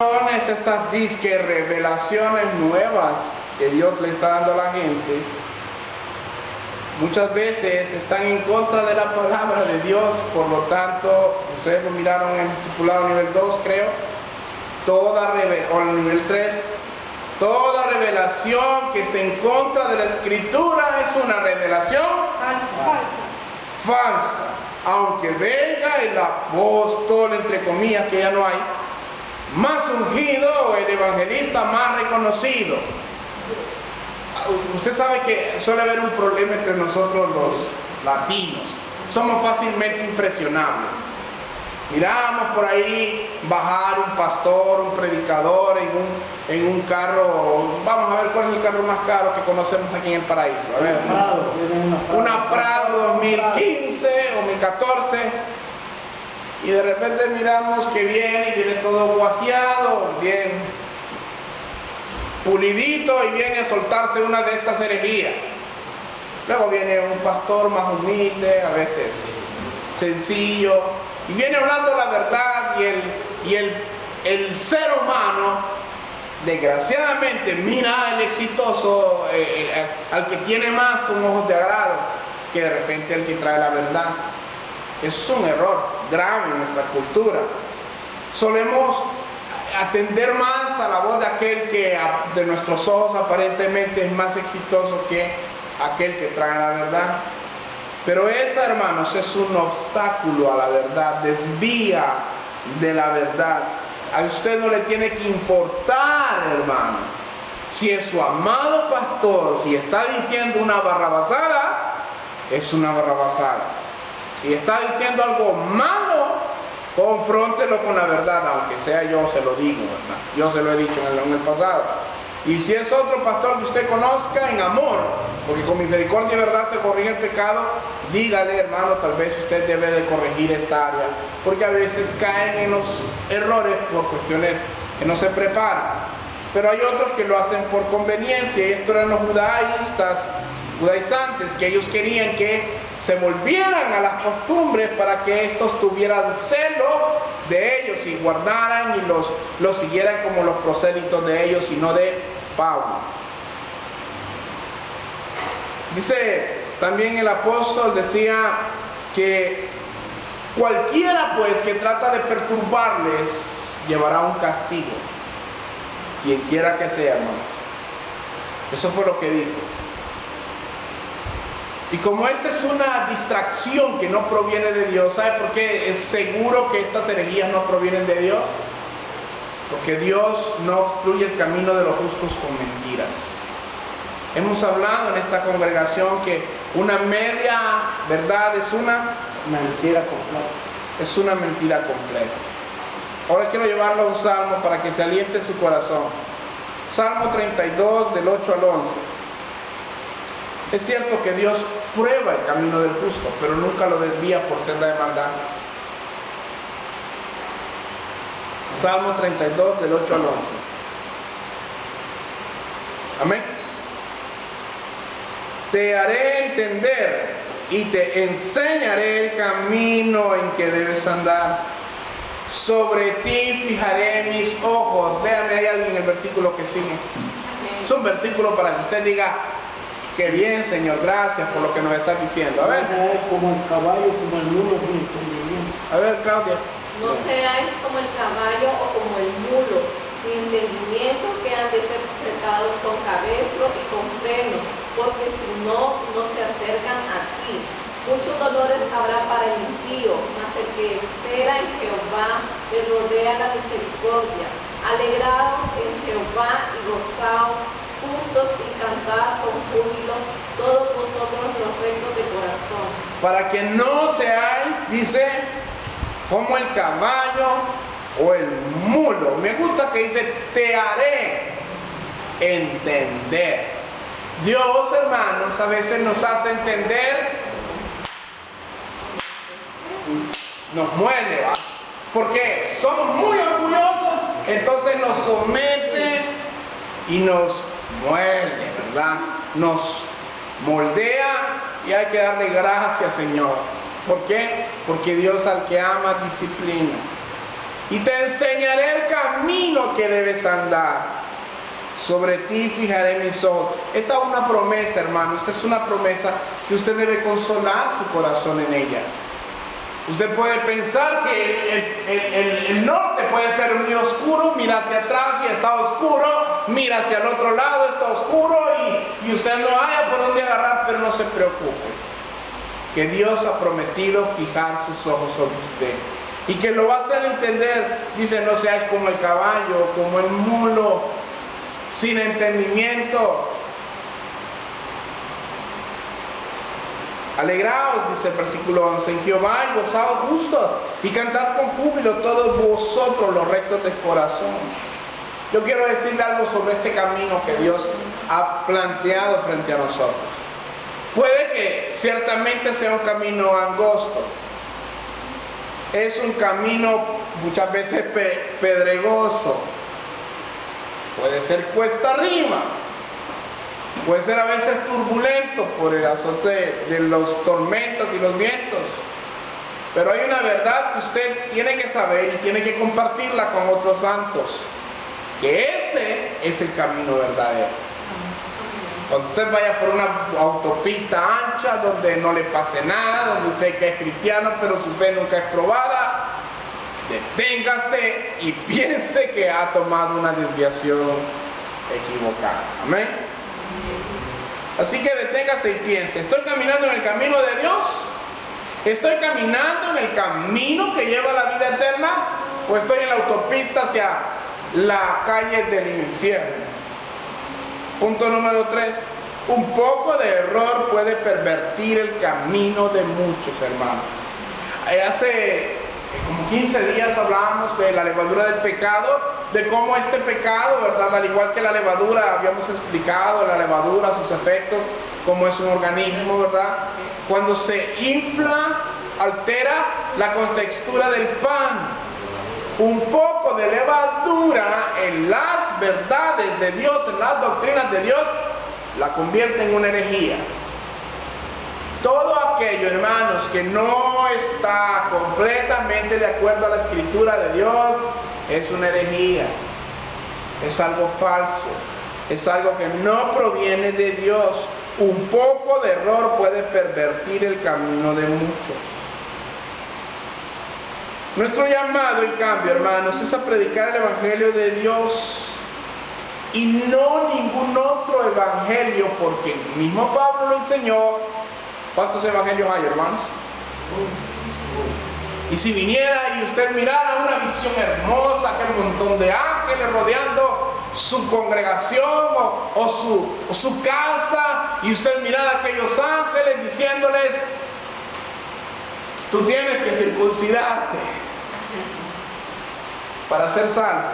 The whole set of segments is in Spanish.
Estas disque revelaciones nuevas que Dios le está dando a la gente, muchas veces están en contra de la palabra de Dios. Por lo tanto, ustedes lo miraron en el discipulado nivel 2, creo, o en el nivel 3, toda revelación que esté en contra de la Escritura es una revelación falsa. Aunque venga el apóstol, entre comillas, que ya no hay, más ungido, el evangelista más reconocido. Usted sabe que suele haber un problema entre nosotros los latinos. Somos fácilmente impresionables. Miramos por ahí bajar un pastor, un predicador en un carro. Vamos a ver cuál es el carro más caro que conocemos aquí en el paraíso. A ver, una Prado 2015 o 2014. Y de repente miramos que viene todo guajeado, bien pulidito, y viene a soltarse una de estas herejías. Luego viene un pastor más humilde, a veces sencillo, y viene hablando la verdad, y el ser humano, desgraciadamente, mira al exitoso, al que tiene más con ojos de agrado, que de repente el que trae la verdad. Es un error grave en nuestra cultura. Solemos atender más a la voz de aquel que de nuestros ojos aparentemente es más exitoso que aquel que trae la verdad. Pero esa, hermanos, es un obstáculo a la verdad, desvía de la verdad. A usted no le tiene que importar, hermano, si es su amado pastor, si está diciendo una barrabasada, es una barrabasada. Si está diciendo algo malo, confróntelo con la verdad, aunque sea yo se lo digo, ¿verdad? Yo se lo he dicho en el pasado. Y si es otro pastor que usted conozca, en amor, porque con misericordia y verdad se corrige el pecado, dígale, hermano, tal vez usted debe de corregir esta área, porque a veces caen en los errores por cuestiones que no se preparan. Pero hay otros que lo hacen por conveniencia, y estos eran los judaizantes, que ellos querían que se volvieran a las costumbres para que estos tuvieran celo de ellos y guardaran y los siguieran como los prosélitos de ellos y no de Pablo. Dice también el apóstol, decía que cualquiera pues que trata de perturbarles llevará un castigo, quien quiera que sea, hermano. Eso fue lo que dijo. Y como esta es una distracción que no proviene de Dios, ¿sabe por qué es seguro que estas herejías no provienen de Dios? Porque Dios no obstruye el camino de los justos con mentiras. Hemos hablado en esta congregación que una media verdad es una mentira completa. Es una mentira completa. Ahora quiero llevarlo a un salmo para que se aliente su corazón. Salmo 32, del 8 al 11. Es cierto que Dios prueba el camino del justo, pero nunca lo desvía por senda de maldad. Salmo 32, del 8 al 11. Amén. Te haré entender y te enseñaré el camino en que debes andar. Sobre ti fijaré mis ojos. Véame, hay alguien en el versículo que sigue. Es un versículo para que usted diga: qué bien, Señor, gracias por lo que nos estás diciendo. A ver. Como el caballo, como el mulo, sin entendimiento. A ver, Claudia. No seáis como el caballo o como el mulo, sin entendimiento, que han de ser sujetados con cabestro y con freno, porque si no, no se acercan a ti. Muchos dolores habrá para el impío, mas el que espera en Jehová le rodea la misericordia. Alegraos en Jehová y gozaos justos y cantad con júbilo todos vosotros los rectos de corazón. Para que no seáis, dice, como el caballo o el mulo. Me gusta que dice: te haré entender. Dios, hermanos, a veces nos hace entender, nos muele, ¿va? Porque somos muy orgullosos, entonces nos somete y nos muele, ¿verdad? Nos moldea, y hay que darle gracias, Señor. ¿Por qué? Porque Dios al que ama disciplina. y te enseñaré el camino que debes andar. Sobre ti fijaré mis ojos. Esta es una promesa, hermano. Esta es una promesa que usted debe consolar su corazón en ella. Usted puede pensar que el norte puede ser muy oscuro, mira hacia atrás y está oscuro, mira hacia el otro lado, está oscuro y usted no haya por dónde agarrar, pero no se preocupe. Que Dios ha prometido fijar sus ojos sobre usted y que lo va a hacer entender. Dice, no seáis como el caballo, como el mulo, sin entendimiento. Alegraos, dice el versículo 11, en Jehová y gozaos justo y cantad con júbilo todos vosotros los rectos de corazón. Yo quiero decirle algo sobre este camino que Dios ha planteado frente a nosotros. Puede que ciertamente sea un camino angosto. Es un camino muchas veces pedregoso. Puede ser cuesta arriba. Puede ser a veces turbulento por el azote de los tormentas y los vientos. Pero hay una verdad que usted tiene que saber y tiene que compartirla con otros santos. Que ese es el camino verdadero. Cuando usted vaya por una autopista ancha donde no le pase nada, donde usted que es cristiano pero su fe nunca es probada, deténgase y piense que ha tomado una desviación equivocada. Amén. Así que deténgase y piense, ¿estoy caminando en el camino de Dios? ¿Estoy caminando en el camino que lleva a la vida eterna? ¿O estoy en la autopista hacia la calle del infierno? Punto número 3. Un poco de error puede pervertir el camino de muchos, hermanos. Hace como 15 días hablábamos de la levadura del pecado, de cómo este pecado, ¿verdad? Al igual que la levadura, habíamos explicado la levadura, sus efectos, cómo es un organismo, ¿verdad? Cuando se infla, altera la contextura del pan. Un poco de levadura en las verdades de Dios, en las doctrinas de Dios, la convierte en una herejía. Todo aquello, hermanos, que no está completamente de acuerdo a la escritura de Dios, es una herejía. Es algo falso. Es algo que no proviene de Dios. Un poco de error puede pervertir el camino de muchos. Nuestro llamado, en cambio, hermanos, es a predicar el Evangelio de Dios y no ningún otro evangelio, porque el mismo Pablo lo enseñó. ¿Cuántos evangelios hay, hermanos? Y si viniera y usted mirara una visión hermosa, aquel montón de ángeles rodeando su congregación o su casa, y usted mirara a aquellos ángeles diciéndoles, tú tienes que circuncidarte para ser salvo.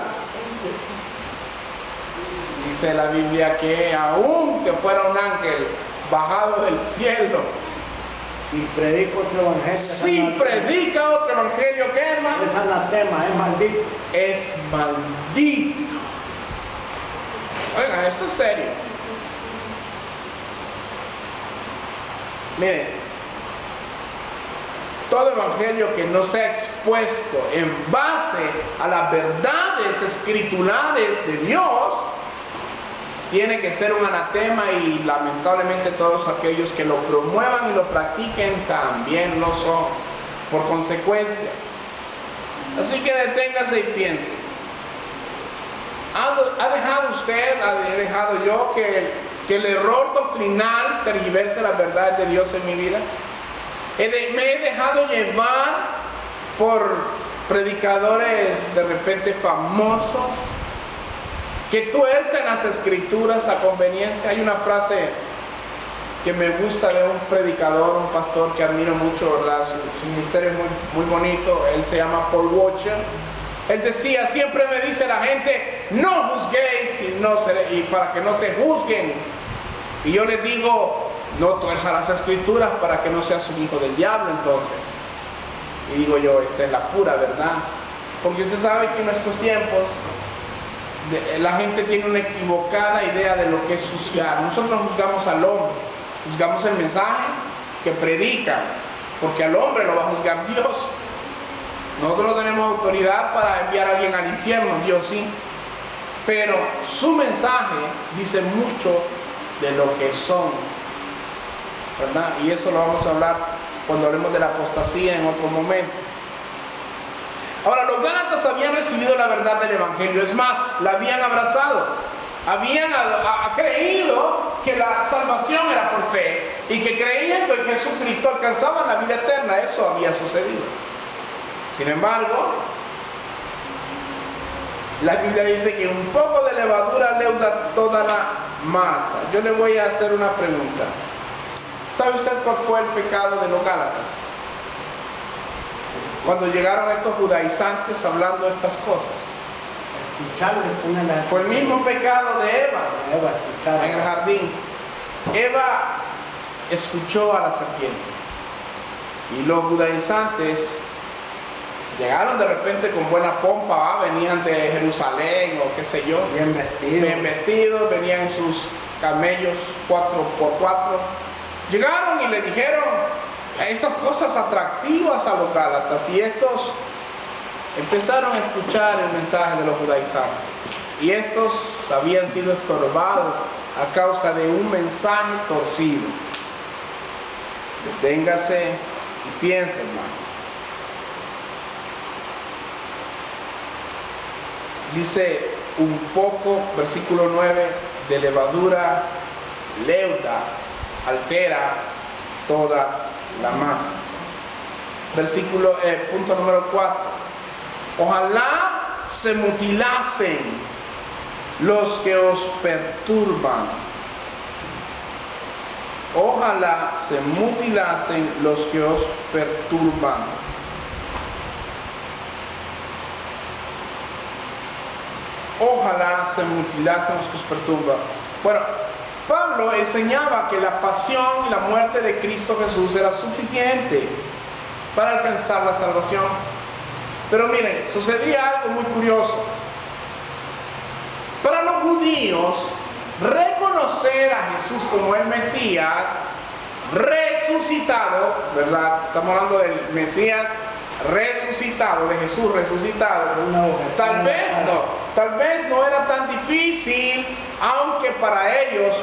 Dice la Biblia que aun que fuera un ángel bajado del cielo, si predica otro evangelio, si predica otro evangelio, ¿qué, hermano? es anatema, es maldito. Es maldito. Oigan, esto es serio. Miren, todo evangelio que no sea expuesto en base a las verdades escriturales de Dios tiene que ser un anatema, y lamentablemente todos aquellos que lo promuevan y lo practiquen también lo son, por consecuencia. Así que deténgase y piense. ¿Ha dejado yo que el error doctrinal tergiverse las verdades de Dios en mi vida? Me he dejado llevar por predicadores de repente famosos que tuercen las escrituras a conveniencia. Hay una frase que me gusta de un predicador, un pastor que admiro mucho, ¿verdad? Su ministerio es muy bonito. Él se llama Paul Washer. Él decía, siempre me dice la gente, no juzguéis y para que no te juzguen. Y yo les digo, no tuerza las escrituras para que no seas un hijo del diablo entonces. Y digo yo, esta es la pura verdad. Porque usted sabe que en nuestros tiempos la gente tiene una equivocada idea de lo que es juzgar. Nosotros juzgamos al hombre, juzgamos el mensaje que predica, porque al hombre lo va a juzgar Dios. Nosotros no tenemos autoridad para enviar a alguien al infierno, Dios sí. Pero su mensaje dice mucho de lo que son, ¿verdad? Y eso lo vamos a hablar cuando hablemos de la apostasía en otro momento. Ahora, los gálatas habían recibido la verdad del Evangelio, es más, la habían abrazado, habían creído que la salvación era por fe y que creían que en Jesucristo alcanzaban la vida eterna. Eso había sucedido. Sin embargo, la Biblia dice que un poco de levadura leuda toda la masa. Yo le voy a hacer una pregunta. ¿Sabe usted cuál fue el pecado de los gálatas? Cuando llegaron estos judaizantes hablando de estas cosas. Fue el mismo pecado de Eva en el jardín. Eva escuchó a la serpiente. Y los judaizantes llegaron de repente con buena pompa, venían de Jerusalén o qué sé yo. Bien vestidos, venían en sus camellos 4x4. Llegaron y le dijeron estas cosas atractivas a los gálatas, y estos empezaron a escuchar el mensaje de los judaizantes, y estos habían sido estorbados a causa de un mensaje torcido. Deténgase y piense, hermano. Dice un poco, versículo 9, de levadura leuda, altera toda la masa. Punto número 4. Ojalá se mutilasen los que os perturban. Ojalá se mutilasen los que os perturban. Ojalá se mutilasen los que os perturban. Bueno, Pablo enseñaba que la pasión y la muerte de Cristo Jesús era suficiente para alcanzar la salvación. Pero miren, sucedía algo muy curioso. Para los judíos, reconocer a Jesús como el Mesías resucitado, ¿verdad? Estamos hablando del Mesías resucitado, de Jesús resucitado. Tal vez no era tan difícil, aunque para ellos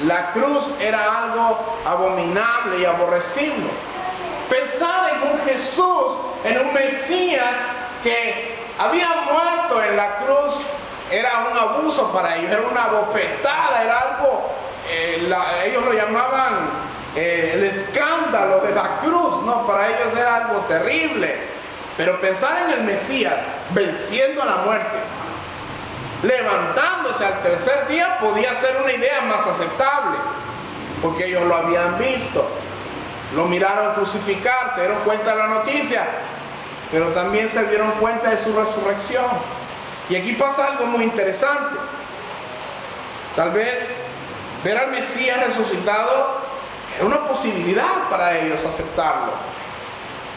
la cruz era algo abominable y aborrecible. Pensar en un Jesús, en un Mesías que había muerto en la cruz, era un abuso para ellos, era una bofetada, era algo, ellos lo llamaban el escándalo de la cruz, ¿no? Para ellos era algo terrible. Pero pensar en el Mesías venciendo a la muerte, levantándose al tercer día, podía ser una idea más aceptable, porque ellos lo habían visto, lo miraron crucificar, se dieron cuenta de la noticia, pero también se dieron cuenta de su resurrección. Y aquí pasa algo muy interesante. Tal vez ver al Mesías resucitado era una posibilidad para ellos aceptarlo,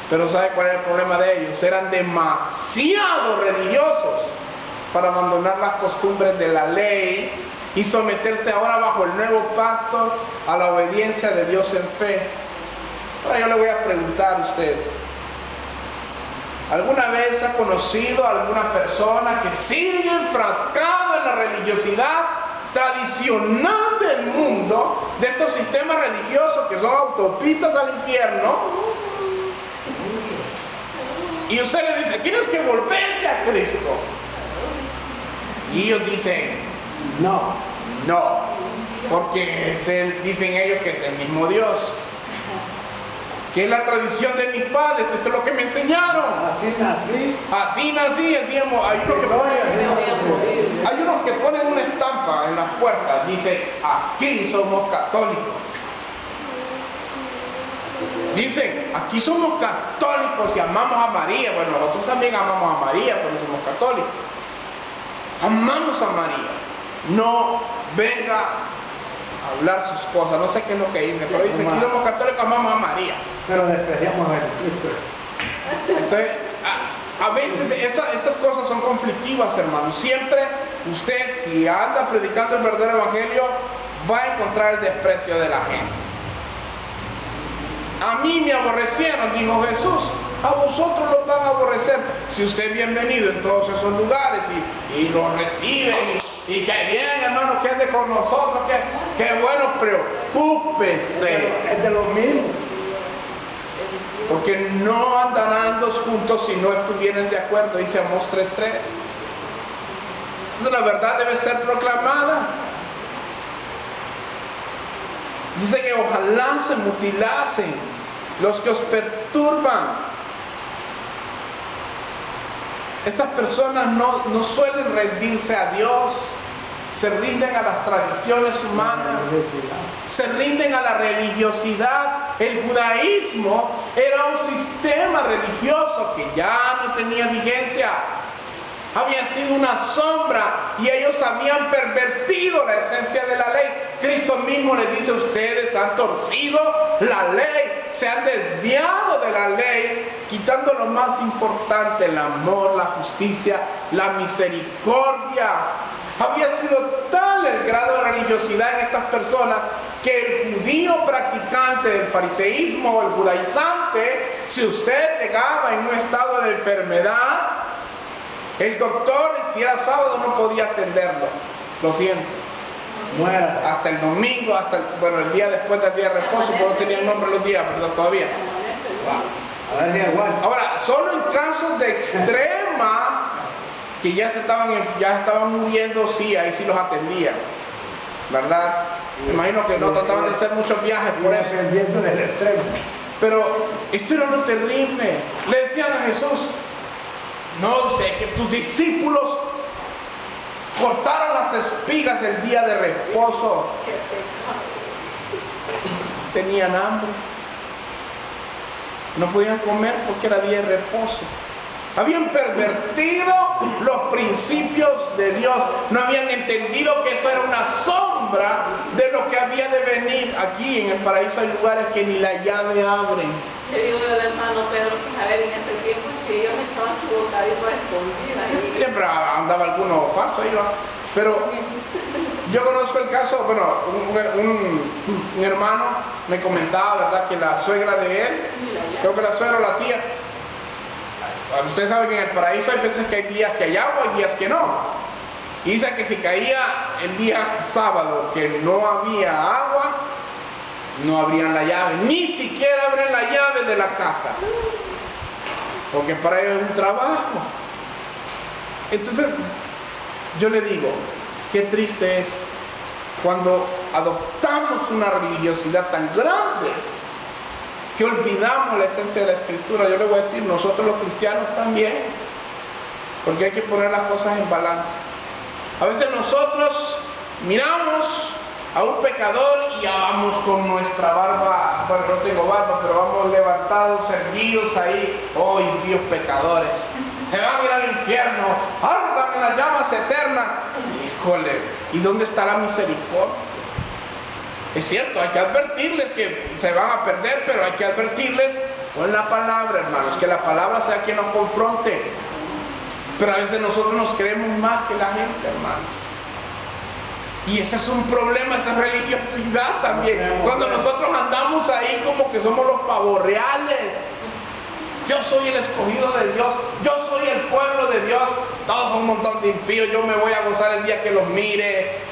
pero ¿sabe cuál era el problema de ellos? Eran demasiado religiosos para abandonar las costumbres de la ley y someterse ahora bajo el nuevo pacto a la obediencia de Dios en fe. Ahora yo le voy a preguntar a usted, ¿alguna vez ha conocido a alguna persona que sigue enfrascado en la religiosidad tradicional del mundo, de estos sistemas religiosos que son autopistas al infierno? Y usted le dice, tienes que volverte a Cristo. Y ellos dicen, no, porque dicen ellos que es el mismo Dios, que es la tradición de mis padres, esto es lo que me enseñaron. Así nací. Hay unos que ponen una estampa en las puertas, dice, aquí somos católicos. Dicen, aquí somos católicos y amamos a María. Bueno, nosotros también amamos a María, pero somos católicos. Amamos a María. No venga a hablar sus cosas, no sé qué es lo que dice, pero dice, aquí somos católicos, amamos a María. Pero despreciamos a Jesucristo. Entonces, a veces estas cosas son conflictivas, hermanos. Siempre usted, si anda predicando el verdadero evangelio, va a encontrar el desprecio de la gente. A mí me aborrecieron, dijo Jesús. a vosotros los van a aborrecer. Si usted es bienvenido en todos esos lugares y los reciben y que bien, hermano, que ande con nosotros, que bueno, preocúpese. Es de los mismos. Porque no andarán dos juntos si no estuvieran de acuerdo, dice Amós 3:3. Entonces la verdad debe ser proclamada. Dice que ojalá se mutilasen los que os perturban. Estas personas no suelen rendirse a Dios, se rinden a las tradiciones humanas, se rinden a la religiosidad. El judaísmo era un sistema religioso que ya no tenía vigencia. Había sido una sombra y ellos habían pervertido la esencia de la ley. Cristo mismo les dice: ustedes han torcido la ley, se han desviado de la ley, quitando lo más importante, el amor, la justicia, la misericordia. Había sido tal el grado de religiosidad en estas personas que el judío practicante del fariseísmo o el judaizante, si usted llegaba en un estado de enfermedad, el doctor, si era sábado, no podía atenderlo. Lo siento. Muera. Hasta el domingo, el día después del día de reposo, pero no tenían nombre los días, ¿verdad? Todavía. A ver si aguanta. Ahora, solo en casos de extrema, que ya estaban muriendo, sí, ahí sí los atendían, ¿verdad? Me imagino que no trataban de hacer muchos viajes por eso. Viendo del extremo. Pero esto era lo terrible. Le decían a Jesús: no sé, que tus discípulos cortaron las espigas el día de reposo. Tenían hambre. No podían comer porque era día de reposo. Habían pervertido los principios de Dios. No habían entendido que eso era una sombra de lo que había de venir. Aquí en el paraíso hay lugares que ni la llave abren. Yo digo al hermano Pedro que a ver, en ese tiempo si ellos echaban su bocadito escondida. Siempre andaba alguno falso ahí, ¿no? Pero yo conozco el caso, bueno, un hermano me comentaba, ¿verdad?, que la suegra de él, creo que la suegra o la tía, ustedes saben que en el paraíso hay veces que hay días que hay agua y días que no. Y dice que si caía el día sábado que no había agua, no abrían la llave, ni siquiera abren la llave de la caja, porque para ellos es un trabajo. Entonces yo le digo, qué triste es cuando adoptamos una religiosidad tan grande que olvidamos la esencia de la Escritura. Yo le voy a decir, nosotros los cristianos también, porque hay que poner las cosas en balance. A veces nosotros miramos a un pecador y ya vamos con nuestra barba, bueno, no tengo barba, pero vamos levantados, erguidos ahí: oh, impíos pecadores, se van a ir al infierno, ardan en las llamas eternas. Híjole, ¿y dónde está la misericordia? Es cierto, hay que advertirles que se van a perder, pero hay que advertirles con la palabra, hermanos, que la palabra sea quien nos confronte. Pero a veces nosotros nos creemos más que la gente, hermano. Y ese es un problema, esa religiosidad también. Cuando nosotros andamos ahí como que somos los pavos reales. Yo soy el escogido de Dios, yo soy el pueblo de Dios. Todos son un montón de impíos, yo me voy a gozar el día que los mire.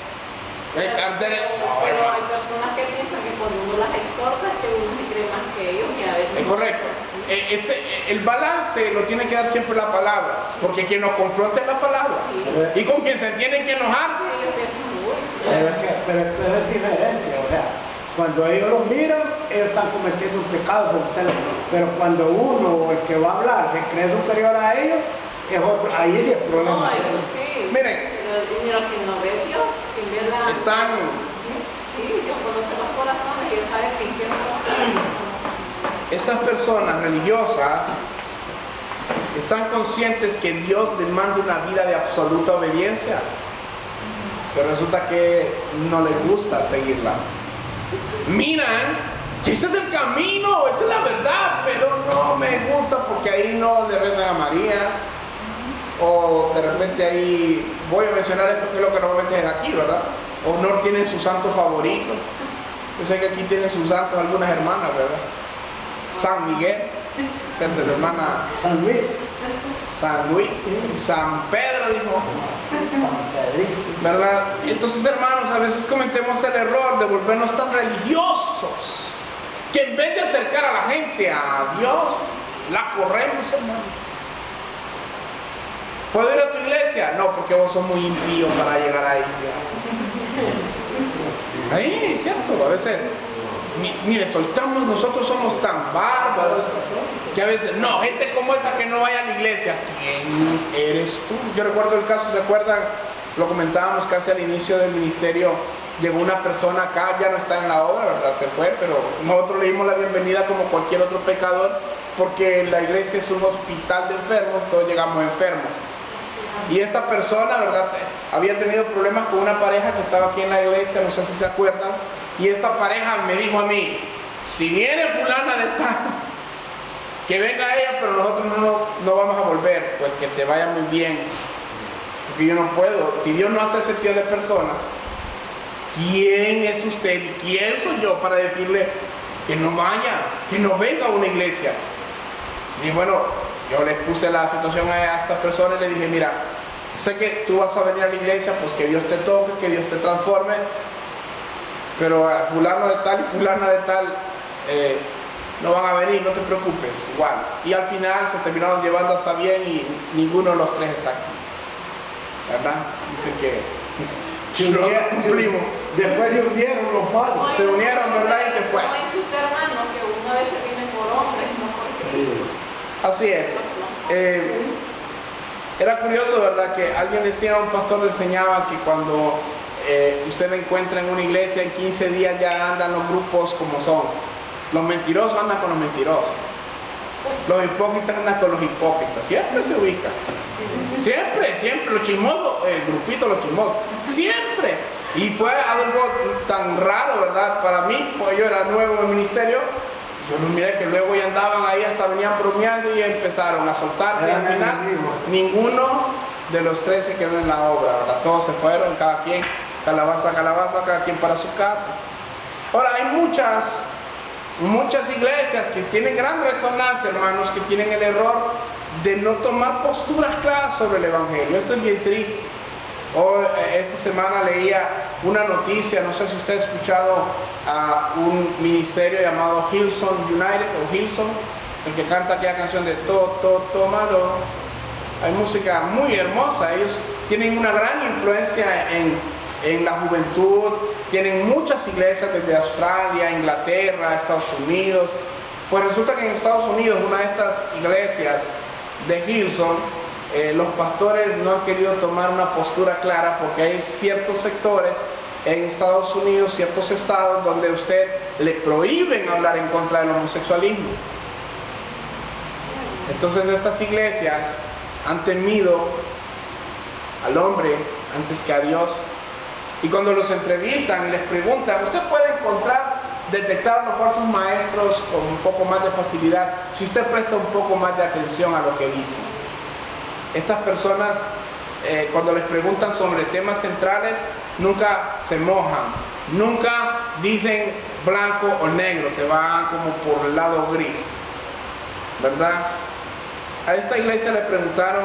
Pero hay personas que piensan que cuando uno las exhorta es que uno se cree más que ellos y a veces es correcto. El balance lo tiene que dar siempre la palabra, porque quien nos confronta es la palabra. Sí. Y con quien se tienen que enojar. Ellos piensan, uy, Pero es diferente, o sea, cuando ellos los miran, ellos están cometiendo un pecado, pero cuando uno, el que va a hablar, se cree superior a ellos, es otro, ahí es el problema. no, eso sí. Miren, Pero quien no ve a Dios, quien ve la... están... Sí, Dios conoce los corazones y Él sabe que en quién no. Estas personas religiosas están conscientes que Dios demanda una vida de absoluta obediencia, pero resulta que no les gusta seguirla. Miran que ese es el camino, esa es la verdad, pero no me gusta porque ahí no le rezan a María, o de repente ahí voy a mencionar esto que es lo que normalmente es aquí, ¿verdad? O no tienen su santo favorito. Yo sé que aquí tienen sus santos algunas hermanas, ¿verdad? San Miguel, el de la hermana San Luis. San Luis, San Pedro, dijo, San Pedrito. ¿verdad? Entonces, hermanos, a veces cometemos el error de volvernos tan religiosos que en vez de acercar a la gente a Dios, la corremos, hermano. ¿Puedo ir a tu iglesia? No, porque vos sos muy impío para llegar ahí. Ahí, cierto, a veces, mire, soltamos, nosotros somos tan bárbaros que a veces, no, gente como esa que no vaya a la iglesia. ¿Quién eres tú? Yo recuerdo el caso, ¿se acuerdan? Lo comentábamos casi al inicio del ministerio. Llegó una persona acá, ya no está en la obra, ¿verdad? Se fue, pero nosotros le dimos la bienvenida como cualquier otro pecador, porque la iglesia es un hospital de enfermos, todos llegamos enfermos. Y esta persona, ¿verdad? Había tenido problemas con una pareja que estaba aquí en la iglesia, no sé si se acuerdan, y esta pareja me dijo a mí, si viene fulana de tal, que venga ella, pero nosotros no vamos a volver, pues que te vaya muy bien, porque yo no puedo, si Dios no hace excepción de personas, ¿quién es usted y quién soy yo para decirle que no vaya, que no venga a una iglesia? Y bueno, yo les puse la situación a estas personas y les dije, mira, sé que tú vas a venir a la iglesia, pues que Dios te toque, que Dios te transforme, pero a fulano de tal y fulana de tal no van a venir, no te preocupes, igual. Y al final se terminaron llevando hasta bien y ninguno de los tres está aquí, ¿verdad? Dicen que no cumplimos. Después se unieron los padres. Se unieron, ¿verdad? Y se fue. Como dice usted, hermano, que una vez se viene por hombres, no por Cristo. Así es. Era curioso, ¿verdad? Que alguien decía, un pastor le enseñaba que cuando usted me encuentra en una iglesia, en 15 días ya andan los grupos como son. Los mentirosos andan con los mentirosos. Los hipócritas andan con los hipócritas. Siempre se ubica. Siempre. Los chismosos, el grupito, los chismosos. Siempre. Y fue algo tan raro, ¿verdad? Para mí, pues yo era nuevo en el ministerio. Yo no miré que luego ya andaban ahí, hasta venían bromeando y empezaron a soltarse. Y al final, ninguno de los tres se quedó en la obra, ¿verdad? Todos se fueron, cada quien, calabaza, cada quien para su casa. Ahora, hay muchas iglesias que tienen gran resonancia, hermanos, que tienen el error de no tomar posturas claras sobre el Evangelio. Esto es bien triste. Hoy, esta semana leía una noticia, no sé si usted ha escuchado a un ministerio llamado Hillsong United o Hillsong, el que canta aquella canción de tómalo. Hay música muy hermosa, ellos tienen una gran influencia en la juventud, tienen muchas iglesias desde Australia, Inglaterra, Estados Unidos. Pues resulta que en Estados Unidos una de estas iglesias de Hillsong, los pastores no han querido tomar una postura clara porque hay ciertos sectores en Estados Unidos, ciertos estados donde usted le prohíben hablar en contra del homosexualismo. Entonces estas iglesias han temido al hombre antes que a Dios, y cuando los entrevistan y les preguntan, usted puede detectar a los falsos maestros con un poco más de facilidad si usted presta un poco más de atención a lo que dicen. Estas personas, cuando les preguntan sobre temas centrales, nunca se mojan, nunca dicen blanco o negro, se van como por el lado gris, ¿verdad? A esta iglesia le preguntaron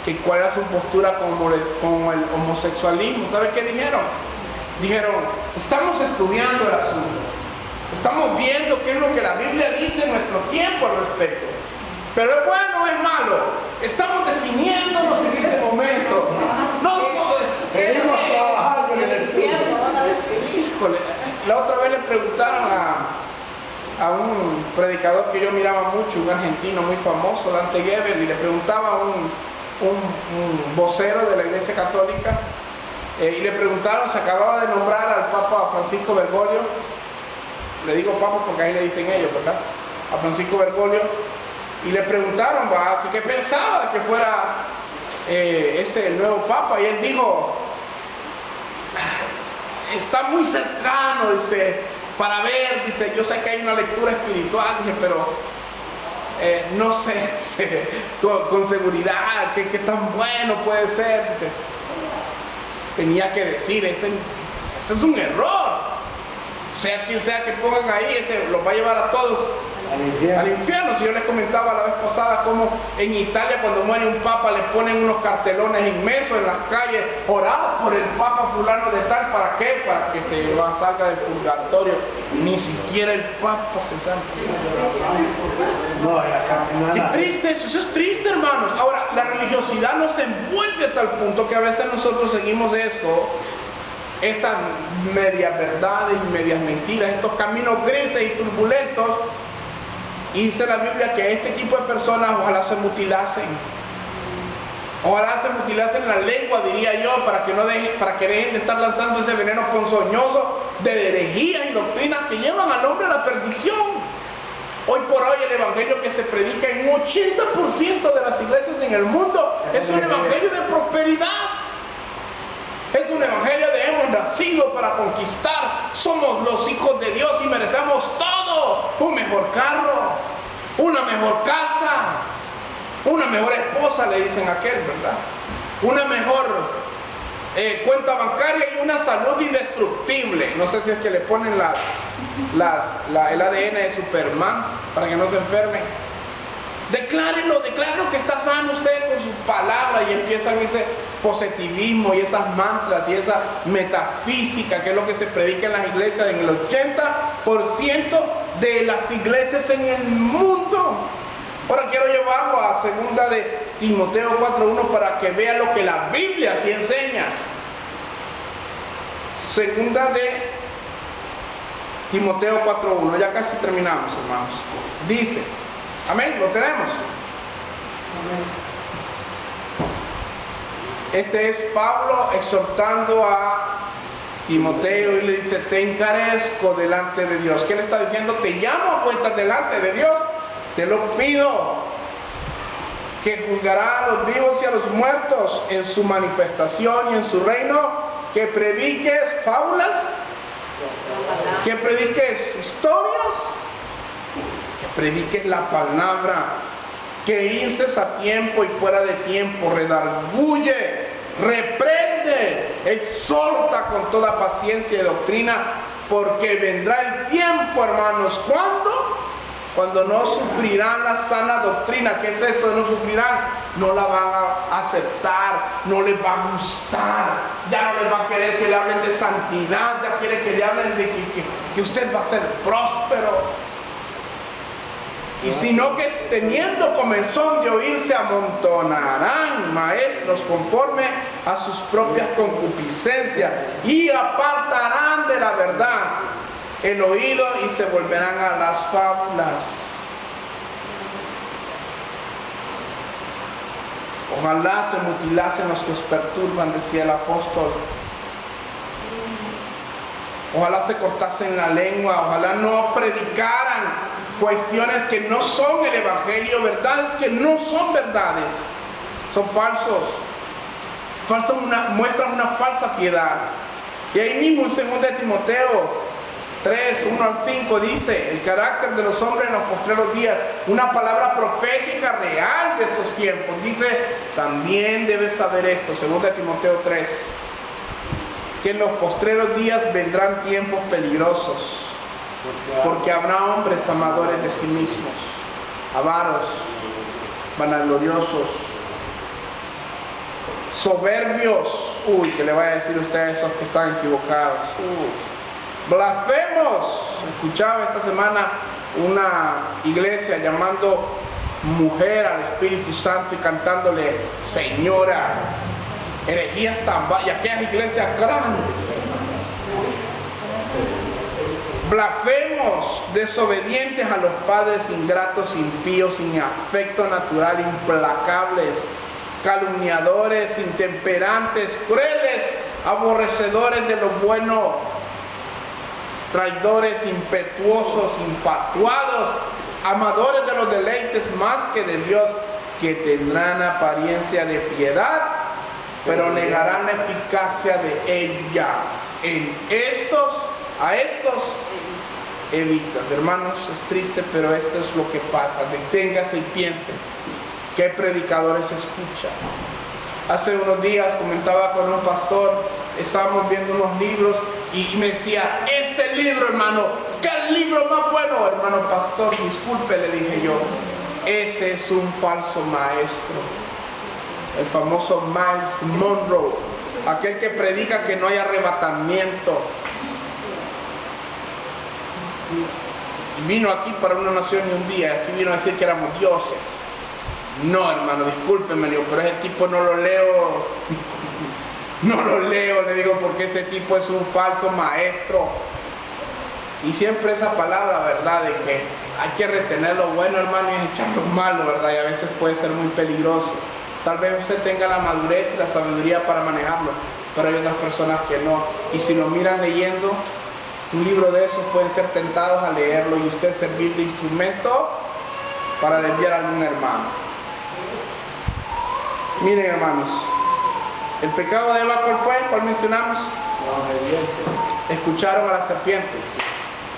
que cuál era su postura con el homosexualismo. ¿Sabe qué dijeron? Dijeron, estamos estudiando el asunto, estamos viendo qué es lo que la Biblia dice en nuestro tiempo al respecto. Pero es bueno o es malo, estamos definiéndonos en este momento. Seguimos trabajando en el estudio. Híjole, la otra vez le preguntaron a un predicador que yo miraba mucho, un argentino muy famoso, Dante Gebel, y le preguntaba a un vocero de la Iglesia Católica, y le preguntaron, se acababa de nombrar al Papa Francisco Bergoglio, le digo Papa porque ahí le dicen ellos, ¿verdad? A Francisco Bergoglio. Y le preguntaron qué pensaba de que fuera ese el nuevo Papa. Y él dijo, está muy cercano, dice, para ver, dice, yo sé que hay una lectura espiritual, dije, pero no sé, con seguridad, qué tan bueno puede ser. Dice, tenía que decir, ese es un error. Sea quien sea que pongan ahí, ese los va a llevar a todos Al infierno. Si yo les comentaba la vez pasada cómo en Italia cuando muere un papa le ponen unos cartelones inmensos en las calles, orad por el papa fulano de tal. ¿Para qué? Para que salga del purgatorio. Ni siquiera el papa se salva. Qué triste eso es triste, hermanos. Ahora, la religiosidad nos envuelve a tal punto que a veces nosotros seguimos esto, estas medias verdades y medias mentiras, estos caminos grises y turbulentos. Y dice la Biblia que este tipo de personas ojalá se mutilasen. Ojalá se mutilasen la lengua, diría yo, para que dejen de estar lanzando ese veneno ponzoñoso de herejías y doctrinas que llevan al hombre a la perdición. Hoy por hoy el evangelio que se predica en 80% de las iglesias en el mundo es un evangelio de prosperidad. Es un evangelio de hemos nacido para conquistar, somos los hijos de Dios y merecemos todo. Un mejor carro, una mejor casa, una mejor esposa, le dicen a aquel, ¿verdad? Una mejor cuenta bancaria y una salud indestructible. No sé si es que le ponen el ADN de Superman para que no se enfermen. Declárenlo que está sano usted con sus palabras, y empiezan ese positivismo y esas mantras y esa metafísica que es lo que se predica en las iglesias en el 80% de las iglesias en el mundo. Ahora quiero llevarlo a 2 de Timoteo 4:1 para que vea lo que la Biblia sí enseña. 2 de Timoteo 4:1, ya casi terminamos, hermanos. Dice, amén, lo tenemos. Amén. Este es Pablo exhortando a Timoteo y le dice, te encarezco delante de Dios. ¿Qué le está diciendo? Te llamo a cuentas delante de Dios. Te lo pido, que juzgará a los vivos y a los muertos en su manifestación y en su reino, que prediques fábulas, que prediques historias, que prediques la palabra, que instes a tiempo y fuera de tiempo, redarguye, reprende, exhorta con toda paciencia y doctrina, porque vendrá el tiempo, hermanos, cuando no sufrirán la sana doctrina. ¿Qué es esto de no sufrirán? No la van a aceptar, no les va a gustar, ya no les va a querer que le hablen de santidad, ya quiere que le hablen de que usted va a ser próspero. Y sino que teniendo comezón de oír se amontonarán maestros conforme a sus propias concupiscencias y apartarán de la verdad el oído y se volverán a las fábulas. Ojalá se mutilasen los que os perturban, decía el apóstol. Ojalá se cortasen la lengua, ojalá no predicaran cuestiones que no son el evangelio, verdades que no son verdades, son falsos, muestran una falsa piedad. Y ahí mismo en 2 de Timoteo 3:1-5 dice, el carácter de los hombres en los postreros días, una palabra profética real de estos tiempos. Dice, también debes saber esto, 2 de Timoteo 3, que en los postreros días vendrán tiempos peligrosos, porque habrá hombres amadores de sí mismos, avaros, vanagloriosos, soberbios. ¿Qué le voy a decir a ustedes esos que están equivocados? Blasfemos. Escuchaba esta semana una iglesia llamando mujer al Espíritu Santo y cantándole señora. Herejías tan y aquellas iglesias grandes. Blasfemos, desobedientes a los padres, ingratos, impíos, sin afecto natural, implacables, calumniadores, intemperantes, crueles, aborrecedores de lo bueno, traidores, impetuosos, infatuados, amadores de los deleites más que de Dios, que tendrán apariencia de piedad, pero negarán la eficacia de ella. A estos evitas. Hermanos, es triste, pero esto es lo que pasa. Deténgase y piense. ¿Qué predicadores escuchan? Hace unos días comentaba con un pastor, estábamos viendo unos libros y me decía, este libro, hermano, ¡Qué libro más bueno, hermano pastor! Disculpe, le dije yo. Ese es un falso maestro. El famoso Miles Monroe. Aquel que predica que no hay arrebatamiento. Y vino aquí para una nación y un día. Aquí vino a decir que éramos dioses. No, hermano, discúlpeme, le digo, pero ese tipo no lo leo. No lo leo, le digo, porque ese tipo es un falso maestro. Y siempre esa palabra, ¿verdad? De que hay que retener lo bueno, hermano, y echar lo malo, ¿verdad? Y a veces puede ser muy peligroso. Tal vez usted tenga la madurez y la sabiduría para manejarlo, pero hay otras personas que no. Y si lo miran leyendo un libro de esos, pueden ser tentados a leerlo y usted servir de instrumento para desviar a algún hermano. Miren, hermanos, el pecado de Eva, ¿cuál fue? ¿Cuál mencionamos? La obediencia. Escucharon a la serpiente.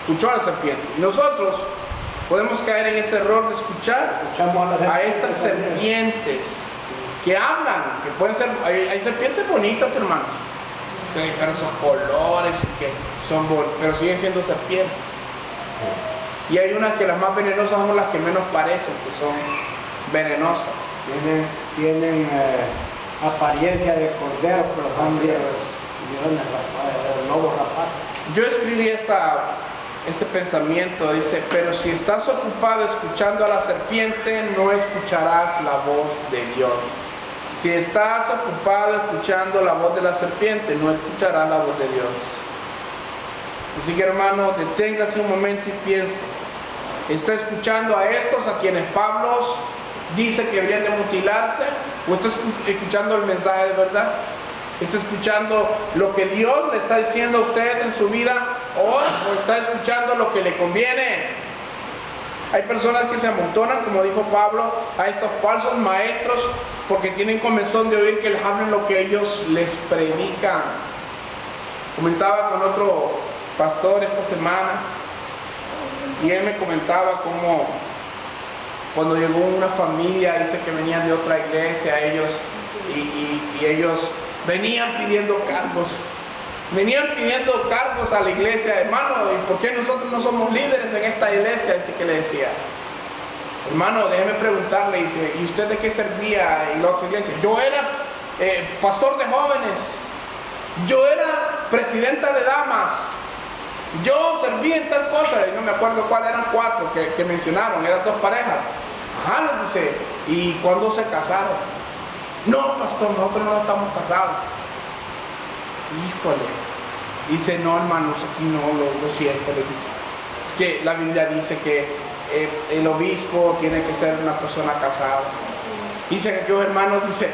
Escuchó a la serpiente. Y nosotros podemos caer en ese error de escuchar Escuchamos a estas serpientes que hablan, que pueden ser, hay serpientes bonitas, hermanos, de diferentes colores, que son pero siguen siendo serpientes. Y hay unas que las más venenosas son las que menos parecen, que son venenosas. Tienen apariencia de cordero, pero son Así es. lobos rapaces. Yo escribí este pensamiento, dice, pero si estás ocupado escuchando a la serpiente, no escucharás la voz de Dios. Si estás ocupado escuchando la voz de la serpiente, no escucharás la voz de Dios. Así que, hermano, deténgase un momento y piense. ¿Está escuchando a estos a quienes Pablo dice que deberían de mutilarse? ¿O está escuchando el mensaje de verdad? ¿Está escuchando lo que Dios le está diciendo a usted en su vida hoy? ¿O está escuchando lo que le conviene? Hay personas que se amontonan, como dijo Pablo, a estos falsos maestros porque tienen comezón de oír que les hablen lo que ellos les predican. Comentaba con otro pastor esta semana y él me comentaba cómo cuando llegó una familia, dice que venían de otra iglesia, ellos y ellos venían pidiendo cargos a la iglesia. Hermano, ¿y por qué nosotros no somos líderes en esta iglesia? Así que le decía, hermano, déjeme preguntarle, dice, ¿y usted de qué servía en la otra iglesia? Yo era pastor de jóvenes, yo era presidenta de damas, yo serví en tal cosa, y no me acuerdo cuál, eran 4 que mencionaron, eran 2 parejas. Ajá, les dice, ¿y cuándo se casaron? No, pastor, nosotros no estamos casados. Híjole. Dice, no, hermanos, aquí no, lo siento, le dice. Es que la Biblia dice que el obispo tiene que ser una persona casada. Dice que aquellos hermanos, dice,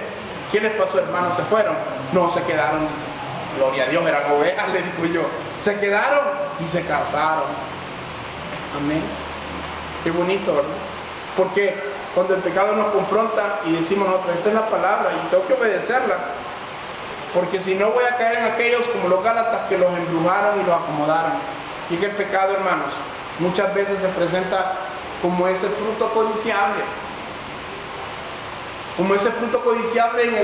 ¿qué les pasó, hermanos? ¿Se fueron? No, se quedaron, dice. Gloria a Dios, eran ovejas, le digo yo. Se quedaron y se casaron. Amén. Qué bonito, ¿verdad? Porque cuando el pecado nos confronta y decimos nosotros, esta es la palabra y tengo que obedecerla, porque si no voy a caer en aquellos como los Gálatas que los embrujaron y los acomodaron. Y que el pecado, hermanos, muchas veces se presenta como ese fruto codiciable, como ese fruto codiciable en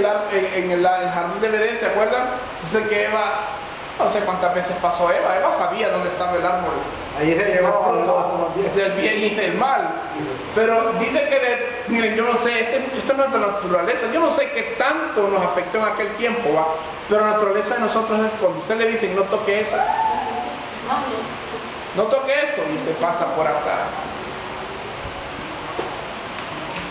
el jardín del Edén. ¿Se acuerdan? Dice que Eva, no sé cuántas veces pasó Eva sabía dónde estaba el árbol. Ahí se llevó fruto del bien y del mal. Pero dice que, miren, yo no sé, esto no es de naturaleza, yo no sé qué tanto nos afectó en aquel tiempo, ¿va? Pero la naturaleza de nosotros es cuando usted le dice, no toque eso, no toque esto, y usted pasa por acá.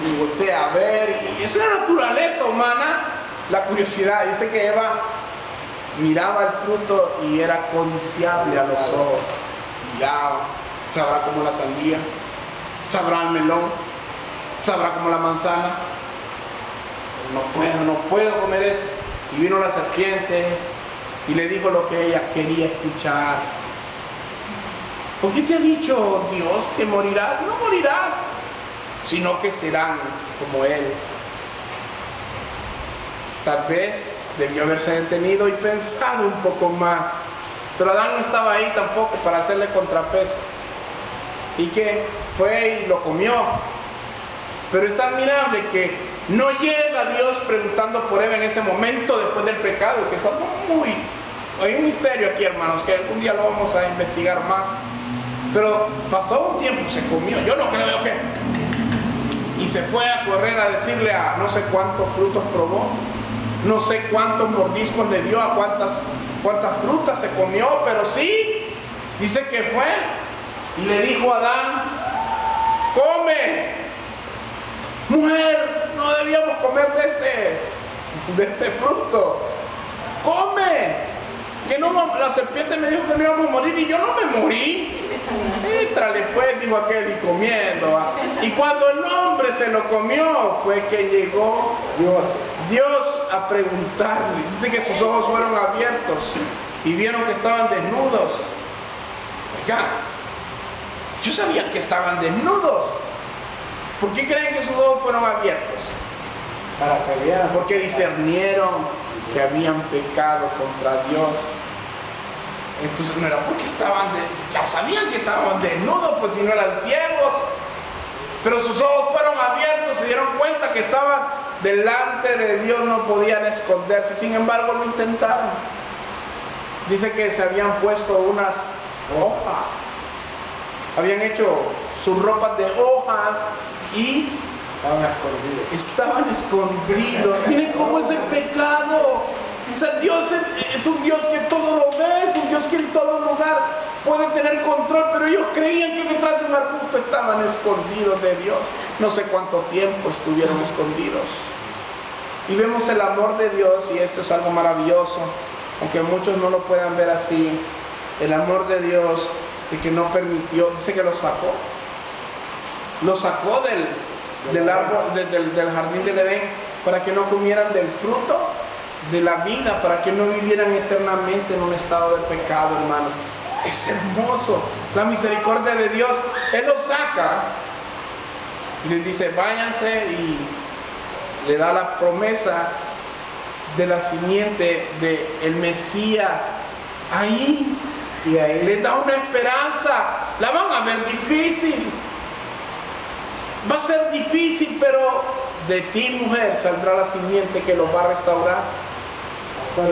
Y voltea a ver, y esa es la naturaleza humana, la curiosidad. Dice que Eva miraba el fruto y era codiciable a los ojos. Miraba, sabrá como la sandía, sabrá el melón, sabrá como la manzana. No puedo comer eso. Y vino la serpiente y le dijo lo que ella quería escuchar. ¿Por qué te ha dicho Dios que morirás? No morirás, sino que serán como Él. Tal vez debió haberse detenido y pensado un poco más, pero Adán no estaba ahí tampoco para hacerle contrapeso. Y que fue y lo comió. Pero es admirable que no llega Dios preguntando por Eva en ese momento después del pecado, que es algo hay un misterio aquí, hermanos, que algún día lo vamos a investigar más. Pero no llega Dios preguntando por Eva en ese momento después del pecado, que es algo muy, hay un misterio aquí, hermanos, que algún día lo vamos a investigar más. Pero dice que Pero pasó un tiempo, se comió. Yo no creo que... Y se fue a correr a decirle a no sé cuántos frutos probó, no sé cuántos mordiscos le dio, a cuántas frutas se comió, pero sí, dice que fue y le dijo a Adán: come, mujer, no debíamos comer de este fruto, come. Que no, la serpiente me dijo que no íbamos a morir y yo no me morí. Éntrale pues, dijo aquel, y comiendo. Y cuando el hombre se lo comió, fue que llegó Dios a preguntarle. Dice que sus ojos fueron abiertos y vieron que estaban desnudos. Oiga, yo sabía que estaban desnudos. ¿Por qué creen que sus ojos fueron abiertos? Para que vieran. Porque discernieron que habían pecado contra Dios. Entonces no era porque ya sabían que estaban desnudos, pues si no eran ciegos, pero sus ojos fueron abiertos, se dieron cuenta que estaban delante de Dios, no podían esconderse. Sin embargo lo intentaron. Dice que se habían puesto unas hojas, habían hecho sus ropas de hojas y estaban escondidos. Miren cómo es el pecado. O sea, Dios es un Dios que todo lo ve, es un Dios que en todo lugar puede tener control, pero ellos creían que detrás de un arbusto estaban escondidos de Dios. No sé cuánto tiempo estuvieron escondidos. Y vemos el amor de Dios, y esto es algo maravilloso, aunque muchos no lo puedan ver así. El amor de Dios, de que no permitió, dice que lo sacó del árbol, del jardín del Edén, para que no comieran del fruto de la vida, para que no vivieran eternamente en un estado de pecado, hermanos. Es hermoso la misericordia de Dios. Él los saca y les dice: váyanse, y le da la promesa de la simiente del Mesías ahí, y ahí les da una esperanza. La van a ver difícil, va a ser difícil, pero de ti, mujer, saldrá la simiente que los va a restaurar.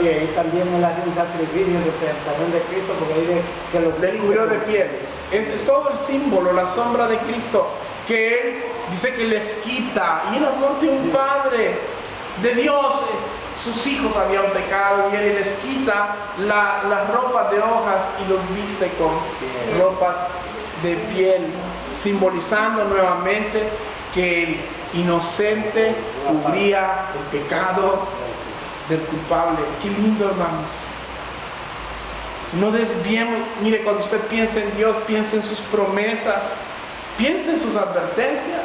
Y ahí también él hace un sacrificio de presentación de Cristo, porque ahí que lo le cubrió de pieles. Es todo el símbolo, la sombra de Cristo, que Él dice que les quita. Y el amor de un Padre, de Dios, sus hijos habían pecado, y Él les quita las ropas de hojas y los viste con ropas de piel, simbolizando nuevamente que el inocente cubría el pecado del culpable. Qué lindo, hermanos. No desviemos. Mire, cuando usted piensa en Dios, piensa en sus promesas, piensa en sus advertencias,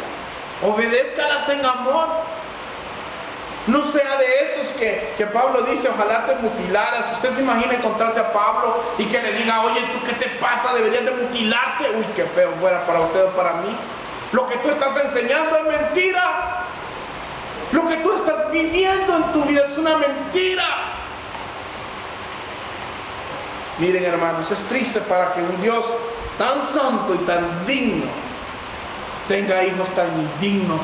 obedézcalas en amor. No sea de esos que Pablo dice: ojalá te mutilaras. Usted se imagina encontrarse a Pablo y que le diga: oye, ¿tú qué te pasa? Deberías de mutilarte. Uy, qué feo fuera para usted o para mí. Lo que tú estás enseñando es mentira. Lo que tú estás viviendo en tu vida es una mentira. Miren, hermanos, es triste para que un Dios tan santo y tan digno tenga hijos tan indignos,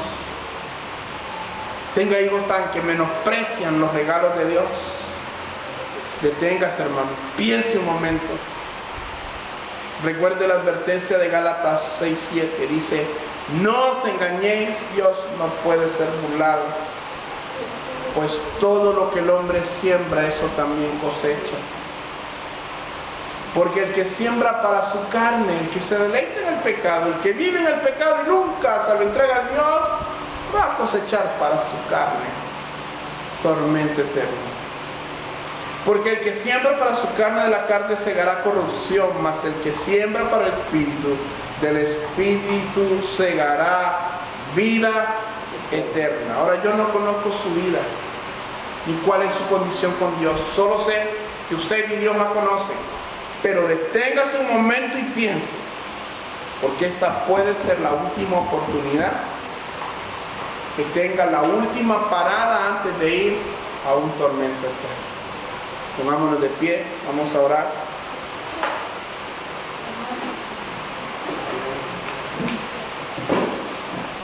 tenga hijos tan que menosprecian los regalos de Dios. Deténgase, hermano, piense un momento. Recuerde la advertencia de Gálatas 6:7, dice: no os engañéis, Dios no puede ser burlado, pues todo lo que el hombre siembra, eso también cosecha. Porque el que siembra para su carne, el que se deleita en el pecado, el que vive en el pecado y nunca se lo entrega a Dios, va a cosechar para su carne tormento eterno. Porque el que siembra para su carne, de la carne segará corrupción, mas el que siembra para el Espíritu, del Espíritu segará vida eterna. Ahora, yo no conozco su vida, ni cuál es su condición con Dios. Solo sé que usted y Dios la conocen. Pero deténgase un momento y piense, porque esta puede ser la última oportunidad que tenga, la última parada antes de ir a un tormento eterno. Pongámonos de pie, vamos a orar.